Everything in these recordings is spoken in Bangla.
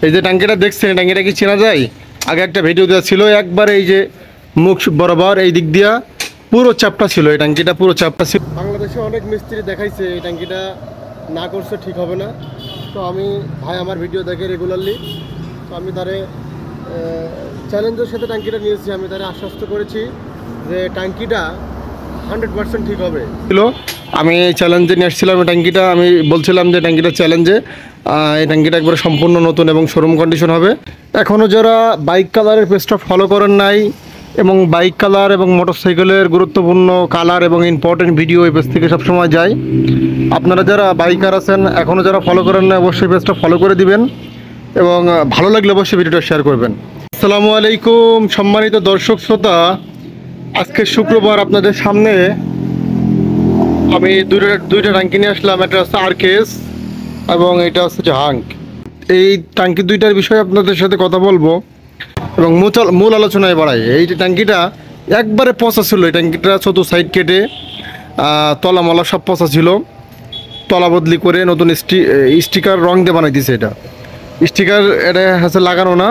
এই যে ট্যাঙ্কিটা দেখছেন, ট্যাঙ্কিটা কি চেনা যায়? আগে একটা ভিডিও দেওয়া ছিল, একবার এই যে মুখ বরাবর এই দিক দিয়া পুরো চাপটা ছিল, এই ট্যাঙ্কিটা পুরো চাপটা ছিল। বাংলাদেশে অনেক মিস্ত্রি দেখাইছে এই ট্যাঙ্কিটা না করছে ঠিক হবে না। তো আমি ভাই আমার ভিডিও দেখে রেগুলারলি, তো আমি তারে চ্যালেঞ্জের সাথে ট্যাঙ্কিটা নিয়েছি। আমি তারে আশ্বস্ত করেছি যে ট্যাঙ্কিটা 100% ঠিক হবে। আমি চ্যালেঞ্জে নিয়ে আসছিলাম এই ট্যাঙ্কিটা, আমি বলছিলাম যে ট্যাঙ্কিটা চ্যালেঞ্জে, এই ট্যাঙ্কিটা একবারে সম্পূর্ণ নতুন এবং শোরুম কন্ডিশন হবে। এখনও যারা বাইক কালারের পেজটা ফলো করেন নাই এবং বাইক কালার এবং মোটরসাইকেলের গুরুত্বপূর্ণ কালার এবং ইম্পর্টেন্ট ভিডিও এই পেজ থেকে সবসময় যায়, আপনারা যারা বাইকার আছেন এখনও যারা ফলো করেন না অবশ্যই পেজটা ফলো করে দিবেন এবং ভালো লাগলে অবশ্যই ভিডিওটা শেয়ার করবেন। আসসালামু আলাইকুম সম্মানিত দর্শক শ্রোতা, আজকে শুক্রবার আপনাদের সামনে আমি দুইটা ট্যাঙ্কি নিয়ে আসলাম। একটা হচ্ছে আরকেএস এবং এটা হচ্ছে হাঙ্ক। এই ট্যাঙ্কি দুইটার বিষয়ে আপনাদের সাথে কথা বলবো এবং মূল আলোচনায় বাড়াই। এই যে ট্যাঙ্কিটা একবারে পচা ছিল, এই ট্যাঙ্কিটা ছোটো সাইড কেটে তলামলা সব পচা ছিল, তলা বদলি করে নতুন স্টিকার রং দিয়ে বানাই দিছে। এটা স্টিকার এটা হচ্ছে লাগানো না,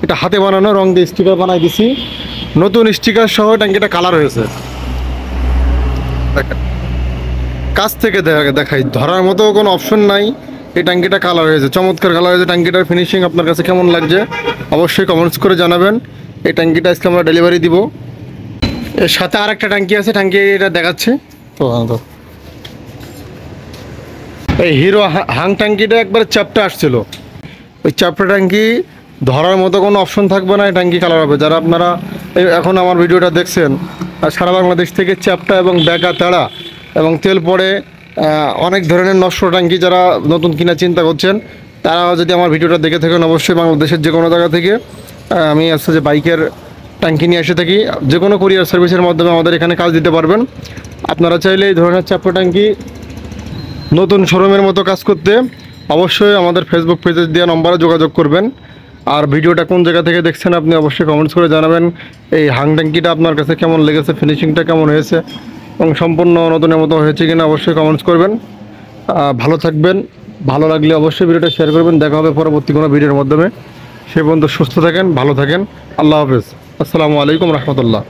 এটা হাতে বানানো রং দিয়ে স্টিকার বানাই দিছি। নতুন স্টিকার সহ ট্যাঙ্কিটা কালার হয়েছে। কাছ থেকে দেখাই, ধরার মতো কোনো অপশন নাই। এই ট্যাঙ্কিটা কালার হয়েছে, চমৎকার কালার হয়েছে। ট্যাঙ্কিটার ফিনিশিং আপনার কাছে কেমন লাগছে অবশ্যই কমেন্টস করে জানাবেন। এই ট্যাঙ্কিটা আজকে আমরা ডেলিভারি দিব। এর সাথে আর একটা ট্যাঙ্কি আছে, ট্যাঙ্কি এটা দেখাচ্ছে তো। এই হিরো হাং ট্যাঙ্কিটা একবার চ্যাপটা আসছিল, ওই চ্যাপটা ট্যাঙ্কি ধরার মতো কোনো অপশন থাকবে না, এই ট্যাঙ্কি কালার হবে। যারা আপনারা এখন আমার ভিডিওটা দেখছেন আর সারা বাংলাদেশ থেকে চ্যাপটা এবং ব্যাকা তেড়া এবং তেল পড়ে অনেক ধরনের নষ্ট ট্যাঙ্কি যারা নতুন কিনা চিন্তা করছেন, তারা যদি আমার ভিডিওটা দেখে থাকেন অবশ্যই বাংলাদেশের যে কোনো জায়গা থেকে আমি আসছে যে বাইকের ট্যাঙ্কি নিয়ে এসে থাকি, যে কোনো কুরিয়ার সার্ভিসের মাধ্যমে আমাদের এখানে কাজ দিতে পারবেন। আপনারা চাইলে এই ধরনের চ্যাপটা ট্যাঙ্কি নতুন শোরুমের মতো কাজ করতে অবশ্যই আমাদের ফেসবুক পেজে দেওয়া নম্বরে যোগাযোগ করবেন। আর ভিডিওটা কোন জায়গা থেকে দেখছেন আপনি অবশ্যই কমেন্টস করে জানাবেন। এই হাং ট্যাঙ্কিটা আপনার কাছে কেমন লেগেছে, ফিনিশিংটা কেমন হয়েছে এবং সম্পূর্ণ নতুনের মতো হয়েছে কিনা অবশ্যই কমেন্টস করবেন। ভালো থাকবেন, ভালো লাগলে অবশ্যই ভিডিওটা শেয়ার করবেন। দেখা হবে পরবর্তী কোনো ভিডিওর মাধ্যমে। সে পর্যন্ত সুস্থ থাকেন, ভালো থাকেন, আল্লাহ হাফেজ। আসসালামু আলাইকুম রহমতুল্লাহ।